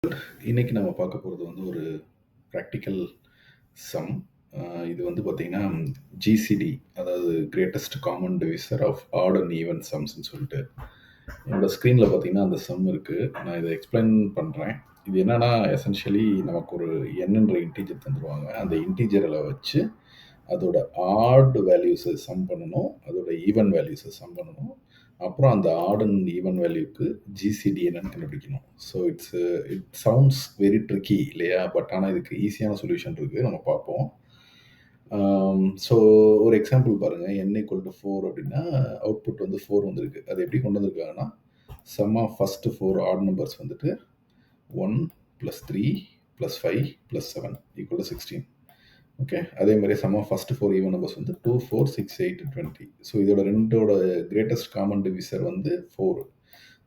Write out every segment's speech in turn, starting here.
இன்னைக்கு நம்ம பார்க்க போகிறது வந்து ஒரு ப்ராக்டிக்கல் சம். இது வந்து பார்த்தீங்கன்னா ஜிசிடி, அதாவது greatest common divisor of odd and even சம்ஸ்ன்னு சொல்லிட்டு என்னோட ஸ்க்ரீனில் பார்த்தீங்கன்னா அந்த சம் இருக்குது. நான் இதை எக்ஸ்பிளைன் பண்ணுறேன். இது என்னன்னா எசென்ஷியலி நமக்கு ஒரு எண்ணுன்ற இன்டீஜர் தந்துடுவாங்க. அந்த இன்டீஜரில் வச்சு அதோட ஆட் வேல்யூஸை சம் பண்ணணும், அதோட ஈவன் வேல்யூஸை சம் பண்ணணும். அப்புறம் அந்த ஆட் அண்ட் ஈவன் வேல்யூக்கு ஜிசிடி என்னன்னு கண்டுபிடிக்கணும். So it sounds very tricky இல்லையா? பட் ஆனால் இதுக்கு ஈஸியான சொல்யூஷன் இருக்குது, நம்ம பார்ப்போம். ஸோ ஒரு எக்ஸாம்பிள் பாருங்கள். n = 4 அப்படின்னா அவுட்புட் வந்து 4 வந்திருக்கு. அது எப்படி கொண்டு வந்திருக்காங்கன்னா sum of first 4 odd numbers வந்துட்டு 1 + 3 + 5 + 7 = 16. ஓகே, அதே மாதிரி sum of first 4 even numbers வந்து 2, 4, 6, 8, 20. ஸோ இதோட ரெண்டோட கிரேட்டஸ்ட் காமன் டிவிசர் வந்து 4.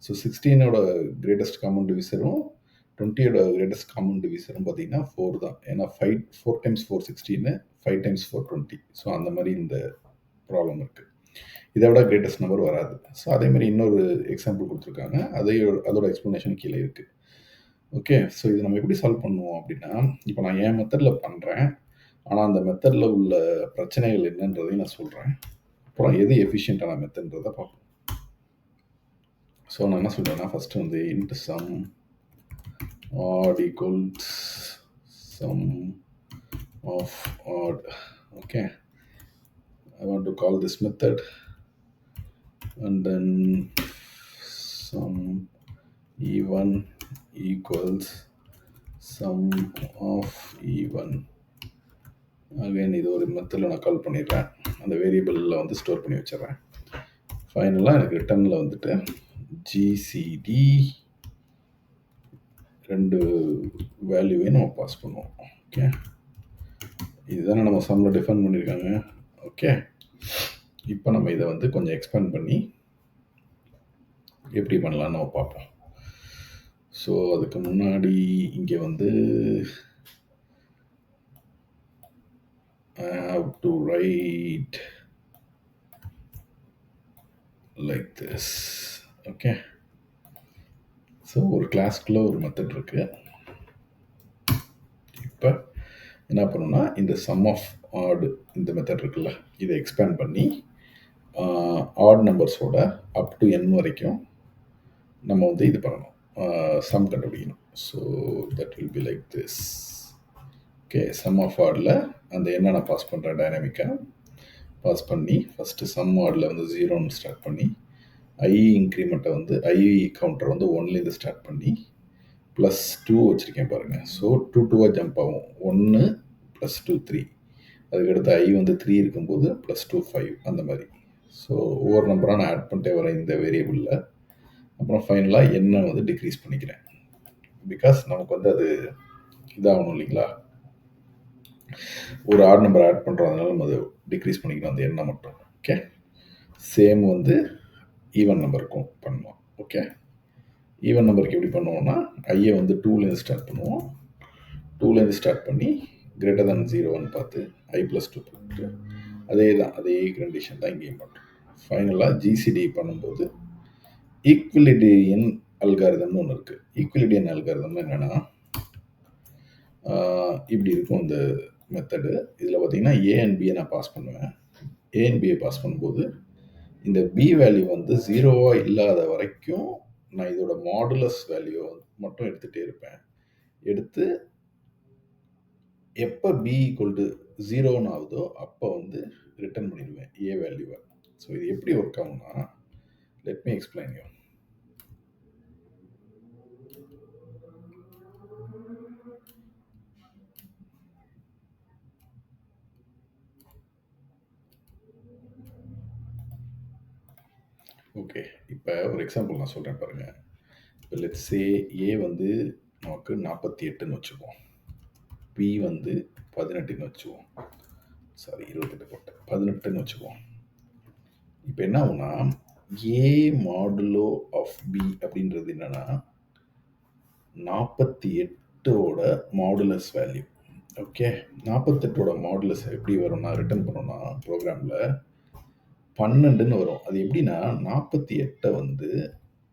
ஸோ 16ஓட கிரேட்டஸ்ட் காமன் டிவிசரும் 20ஓட கிரேட்டஸ்ட் காமன் டிவிசரும் பார்த்தீங்கன்னா 4 தான். ஏன்னா 4 × 4 16, 5 × 4 20. ஸோ அந்த மாதிரி இந்த ப்ராப்ளம் இருக்குது. இதை விட கிரேட்டஸ்ட் நம்பர் வராது. ஸோ அதே மாதிரி இன்னொரு எக்ஸாம்பிள் கொடுத்துருக்காங்க. அதோட எக்ஸ்ப்ளனேஷன் கீழே இருக்குது. ஓகே, ஸோ இது நம்ம எப்படி சால்வ் பண்ணுவோம் அப்படின்னா, இப்போ நான் என் மெத்தடில் பண்ணுறேன். ஆனால் அந்த மெத்தடில் உள்ள பிரச்சனைகள் என்னன்றதையும் நான் சொல்கிறேன். அப்புறம் எது எஃபிஷியண்ட்டான மெத்தட்ன்றதை பார்ப்போம். ஸோ நான் என்ன சொல்கிறேன்னா, ஃபஸ்ட்டு வந்து int sum odd equals sum of odd. Okay, I want to call this method, and then sum even equals sum of even. Again இது ஒரு மெத்தடில் நான் கால் பண்ணிடுறேன். அந்த வேரியபிளில் வந்து ஸ்டோர் பண்ணி வச்சிடுறேன். ஃபைனலாக எனக்கு ரிட்டர்னில் வந்துட்டு ஜிசிடி ரெண்டு வேல்யூவையும் நம்ம பாஸ் பண்ணுவோம். ஓகே, இதுதானே நம்ம சம்மில் டிஃபைன் பண்ணியிருக்காங்க. ஓகே, இப்போ நம்ம இதை வந்து கொஞ்சம் எக்ஸ்பேண்ட் பண்ணி எப்படி பண்ணலான்னு நம்ம பார்ப்போம். ஸோ அதுக்கு முன்னாடி இங்கே வந்து I have to write like this. Okay, so ஒரு கிளாஸ்க்குள்ளே ஒரு மெத்தட் இருக்குது. இப்போ என்ன பண்ணணும்னா, இந்த சம் ஆஃப் ஆட் இந்த மெத்தட் இருக்குல்ல, இதை எக்ஸ்பேண்ட் பண்ணி ஆட் நம்பர்ஸோட அப் டு n வரைக்கும் நம்ம வந்து இது பண்ணணும், சம் கண்டுபிடிக்கணும். So that will be like this. Okay, sum of ஆடில் அந்த என்ன நான் பாஸ் பண்ணுறேன், டைனாமிக்காக பாஸ் பண்ணி ஃபஸ்ட்டு சம் ஆடில் வந்து 0ன்னு ஸ்டார்ட் பண்ணி ஐ இன்க்ரிமெண்ட்டை வந்து ஐ கவுண்டர் வந்து 1லேருந்து ஸ்டார்ட் பண்ணி +2 வச்சுருக்கேன் பாருங்கள். ஸோ 2 2 ஜம்ப் ஆகும். 1 + 2 3. அதுக்கடுத்து ஐ வந்து 3 இருக்கும்போது +2 5 அந்த மாதிரி. ஸோ ஒவ்வொரு நம்பராக நான் ஆட் பண்ணிட்டே வரேன் இந்த வேரியபிளில். அப்புறம் ஃபைனலாக என்ன வந்து டிக்ரீஸ் பண்ணிக்கிறேன். பிகாஸ் நமக்கு வந்து அது இதாகணும் இல்லைங்களா, ஒரு ஆட் நம்பர் ஆட் பண்ணுறோம், அதனால நம்ம அதை டிக்ரீஸ் பண்ணிக்கணும் அந்த எண்ணை மட்டும். ஓகே, சேம் வந்து ஈவன் நம்பருக்கும் பண்ணுவோம். ஓகே, ஈவன் நம்பருக்கு எப்படி பண்ணுவோம்னா, ஐயை வந்து 2லேருந்து ஸ்டார்ட் பண்ணுவோம். 2லேருந்து ஸ்டார்ட் பண்ணி greater than 0 பார்த்து I + 2 போட்டு அதே கண்டிஷன் தான் இங்கேயும் பண்ணுறோம். ஃபைனலாக ஜிசிடி பண்ணும்போது ஈக்குவலிடியன் அல்காரிதம்னு ஒன்று இருக்குது. ஈக்குவலிடியன் அல்காரிதம் என்னென்னா இப்படி இருக்கும் இந்த மெத்தடு. இதில் பார்த்தீங்கன்னா ஏ அண்ட் பியை நான் பாஸ் பண்ணுவேன். ஏ அண்ட் பியை பாஸ் பண்ணும்போது இந்த பி வேல்யூ வந்து 0வா இல்லாத வரைக்கும் நான் இதோட மாடுலஸ் வேல்யூ மட்டும் எடுத்துகிட்டே இருப்பேன். எடுத்து எப்போ பி = 0ன்னு ஆகுதோ அப்போ வந்து ரிட்டர்ன் பண்ணிடுவேன் ஏ வேல்யூவை. ஸோ இது எப்படி ஒர்க் ஆகும்னா, let me explain you. Okay, இப்போ ஒரு எக்ஸாம்பிள் நான் சொல்கிறேன் பாருங்கள். இப்போ லெட்ஸ் சே ஏ வந்து நமக்கு 48ன்னு வச்சுக்குவோம். பி வந்து 18ன்னு வச்சுக்குவோம். சாரி, 28 போட்டேன், 18ன்னு வச்சுக்குவோம். இப்போ என்ன ஆகும்னா, ஏ மாடுலோ ஆஃப் பி அப்படின்றது என்னன்னா 48ஓட மாடுலஸ் வேல்யூ. ஓகே, 48ஓட மாடுலஸ் எப்படி வரும்னா, ரிட்டர்ன் பண்ணோம்னா ப்ரோக்ராமில் 12ன்னு வரும். அது எப்படின்னா 48 வந்து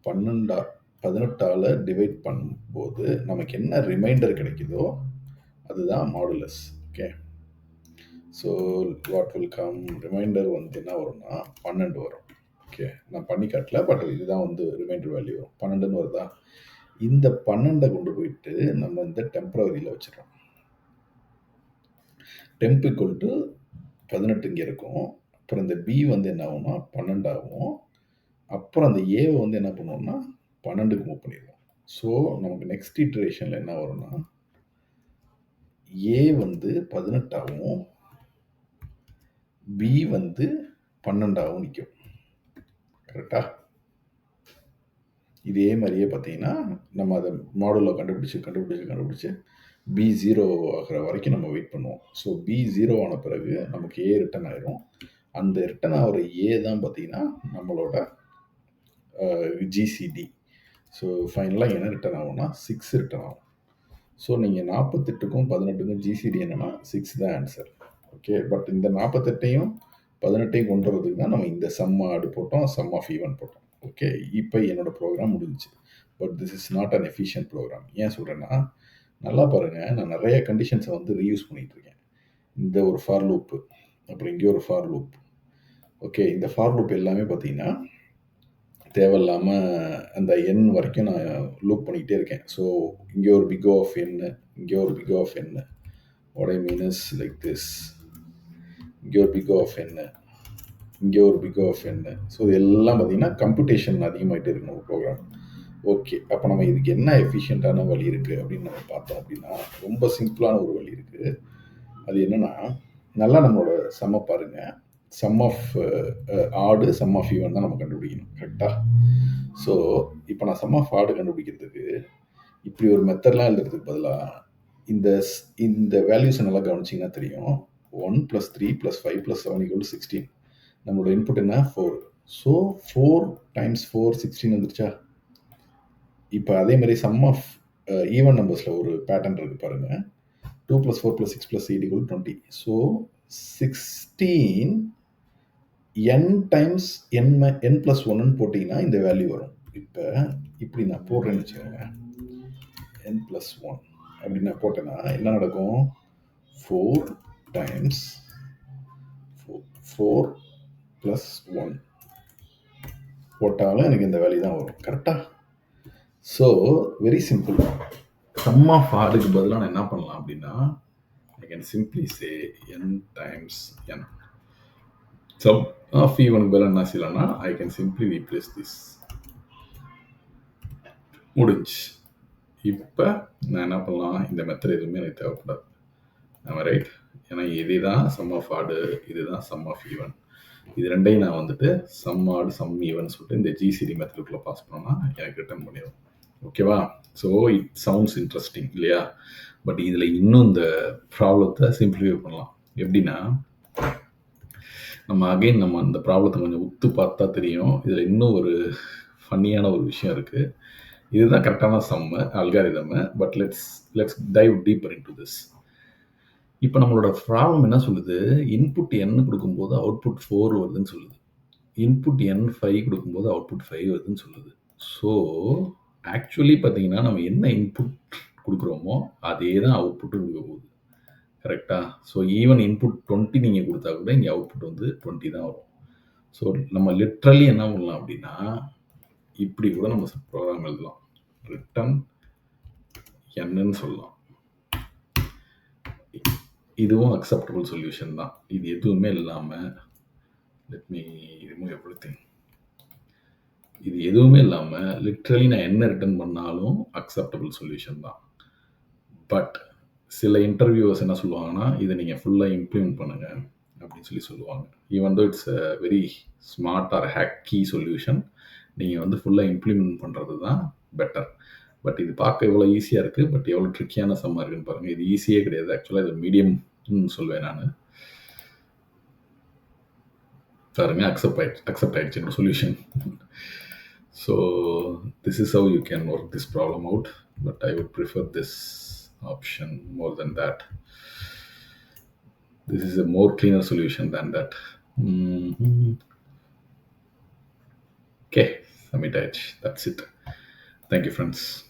12 18ஆல டிவைட் பண்ணும்போது நமக்கு என்ன ரிமைண்டர் கிடைக்குதோ அதுதான் modulus. Okay. So what will come remainder வந்து என்ன வரும்னா 12 வரும். ஓகே, நான் பண்ணி காட்டல, பட் இதுதான் வந்து ரிமைண்டர் வேல்யூ வரும். 12ன்னு வருதா? இந்த 12 கொண்டு போயிட்டு நம்ம இந்த டெம்பரவரியில் வச்சிடறோம். டெம்ப் ஈக்குவல் டு 18 இங்கே இருக்கும். அப்புறம் இந்த பி வந்து என்ன ஆகும்னா 12 ஆகும். அப்புறம் அந்த ஏவை வந்து என்ன பண்ணுவோம்னா 12க்கு மூவ் பண்ணிடுவோம். ஸோ நமக்கு நெக்ஸ்ட் இட்ரேஷனில் என்ன வரும்னா ஏ வந்து 18 ஆகும், பி வந்து 12 ஆகும் நிற்கும். கரெக்டா? இதே மாதிரியே பார்த்தீங்கன்னா நம்ம அதை மாடலில் கண்டுபிடிச்சு பி 0 ஆகிற வரைக்கும் நம்ம வெயிட் பண்ணுவோம். ஸோ பி 0 ஆன பிறகு நமக்கு ஏ ரிட்டன் ஆயிரும். அந்த ரிட்டன் ஆகிற ஏ தான் பார்த்தீங்கன்னா நம்மளோட ஜிசிடி. ஸோ ஃபைனலாக என்ன ரிட்டன் ஆகும்னா 6 ரிட்டன் ஆகும். ஸோ நீங்கள் 48க்கும் 18க்கும் ஜிசிடி என்னன்னா 6 தான் ஆன்சர். ஓகே, பட் இந்த 48ஐயும் 18ஐயும் கொண்டு வரதுக்கு தான் நம்ம இந்த சம் ஆடு போட்டோம், சம் ஆஃப் ஈவன் போட்டோம். ஓகே, இப்போ என்னோட ப்ரோக்ராம் முடிஞ்சிச்சு. But this is not an efficient program. ஏன் சொல்கிறேன்னா, நல்லா பாருங்கள், நான் நிறைய கண்டிஷன்ஸை வந்து ரீயூஸ் பண்ணிகிட்ருக்கேன். இந்த ஒரு ஃபார் லூப்பு, அப்புறம் இங்கே ஒரு ஃபார் லூப். ஓகே, இந்த ஃபார் லூப் எல்லாமே பார்த்தீங்கன்னா தேவையில்லாமல் அந்த எண் வரைக்கும் நான் லூப் பண்ணிக்கிட்டே இருக்கேன். ஸோ இங்கே ஒரு பிக் ஆஃப் எண்ணு, இங்கே ஒரு பிக் ஆஃப் எண்ணு. What I mean is like this. இங்கே ஒரு பிக் ஆஃப் எண்ணு, இங்கே ஒரு பிக் ஆஃப் எண்ணு. ஸோ இது எல்லாம் பார்த்தீங்கன்னா கம்ப்யூட்டேஷன் அதிகமாகிட்டே இருக்கு நம்ம ப்ரோக்ராம். ஓகே, அப்போ நம்ம இதுக்கு என்ன எஃபிஷியண்ட்டான வழி இருக்குது அப்படின்னு நம்ம பார்த்தோம் அப்படின்னா, ரொம்ப சிம்பிளான ஒரு வழி இருக்குது. அது என்னென்னா, நல்லா நம்மளோட சம்மை பாருங்கள். சம் ஆஃப் ஆடு, சம் ஆஃப் ஈவன் தான் நம்ம கண்டுபிடிக்கணும். கரெக்டாக? ஸோ இப்போ நான் சம் ஆஃப் ஆடு கண்டுபிடிக்கிறதுக்கு இப்படி ஒரு மெத்தட்லாம் எழுதுறதுக்கு பதிலாக இந்த வேல்யூஸை நல்லா கவனிச்சிங்கன்னா தெரியும். 1 + 3 + 5 + 7 = 16. நம்மளோட இன்புட் என்ன? 4. ஸோ 4 × 4 16 வந்துருச்சா? இப்போ அதே மாதிரி சம் ஆஃப் ஈவன் நம்பர்ஸில் ஒரு பேட்டர்ன் இருக்குது பாருங்கள். 2 + 4 + 6 + 8 = 20. ஸோ 16 n டைம்ஸ் n + 1ன்னு போட்டிங்கன்னா இந்த வேல்யூ வரும். இப்போ இப்படி நான் போடுறேன்னு வச்சுக்கோங்க, n + 1 அப்படி நான் போட்டேன்னா என்ன நடக்கும்? 4 டைம்ஸ் 4 + 1 போட்டாலும் எனக்கு இந்த வேல்யூ தான் வரும். கரெக்டாக? So very simple. Sum of ஆடுக்கு பதிலாக நான் என்ன பண்ணலாம் அப்படின்னா, I can simply say n times n. Sum of ஈவனுக்கு பதிலாக என்ன செய்யலாம்னா, I can simply replace this. முடிஞ்சு. இப்போ நான் என்ன பண்ணலாம், இந்த மெத்தட் எதுவுமே எனக்கு தேவைப்படாது. நம்ம ரைட்? ஏன்னா இதுதான் சம் ஆஃப் ஆடு, இதுதான் சம் ஆஃப் ஈவன். இது ரெண்டையும் நான் வந்துட்டு சம் ஆடு, சம் ஈவன் சொல்லிட்டு இந்த ஜிசிடி மெத்தடுக்குள்ளே பாஸ் பண்ணோம்னா எனக்கு ரிட்டர்ன் பண்ணிடும். ஓகேவா? ஸோ இட் சவுண்ட்ஸ் இன்ட்ரெஸ்டிங் இல்லையா? பட் இதில் இன்னும் இந்த ப்ராப்ளத்தை சிம்பிளிஃபை பண்ணலாம். எப்படின்னா, நம்ம அந்த ப்ராப்ளத்தை கொஞ்சம் உத்து பார்த்தா தெரியும். இதில் இன்னும் ஒரு ஃபன்னியான ஒரு விஷயம் இருக்குது. இதுதான் கரெக்டான sum, algorithm. But let's dive deeper into this. இப்போ நம்மளோட ப்ராப்ளம் என்ன சொல்லுது? இன்புட் n கொடுக்கும்போது அவுட்புட் 4 வருதுன்னு சொல்லுது. இன்புட் n 5 கொடுக்கும்போது அவுட்புட் 5 வருதுன்னு சொல்லுது. ஸோ ஆக்சுவலி பார்த்தீங்கன்னா நம்ம என்ன இன்புட் கொடுக்குறோமோ அதே தான் அவுட்புட்டும் கொடுக்க போகுது. கரெக்டாக? ஸோ ஈவன் இன்புட் 20 நீங்கள் கொடுத்தா கூட இங்கே அவுட்புட் வந்து 20 தான் வரும். ஸோ நம்ம லிட்ரலி என்ன பண்ணலாம் அப்படின்னா, இப்படி கூட நம்ம ப்ரோக்ராம் எழுதலாம். ரிட்டன் என்னன்னு சொல்லலாம். இதுவும் அக்செப்டபிள் சொல்யூஷன் தான். இது எதுவுமே இல்லாமல் லெட் மீ ரிமூவ் எவ்ரிதிங். இது எதுவுமே இல்லாமல் லிட்ரலி நான் என்ன ரிட்டர்ன் பண்ணாலும் அக்செப்டபிள் சொல்யூஷன் தான். பட் சில இன்டர்வியூவர்ஸ் என்ன சொல்லுவாங்கன்னா, இதை நீங்கள் ஃபுல்லாக இம்ப்ளிமெண்ட் பண்ணுங்கள் அப்படின்னு சொல்லுவாங்க. Even though it's a very smart or hacky solution, நீங்கள் வந்து ஃபுல்லாக இம்ப்ளிமெண்ட் பண்ணுறது தான் பெட்டர். பட் இது பார்க்க எவ்வளோ ஈஸியாக இருக்குது, பட் எவ்வளோ ட்ரிக்கியான சம்மாக இருக்குன்னு பாருங்கள். இது ஈஸியே கிடையாது. ஆக்சுவலாக இது மீடியம்னு சொல்வேன் நான். பாருங்க, அக்செப்ட் ஆயிடுச்சு என்னோட solution. So this is how you can work this problem out. But I would prefer this option more than that. This is a more cleaner solution than that. Okay, submit it. That's it. Thank you friends.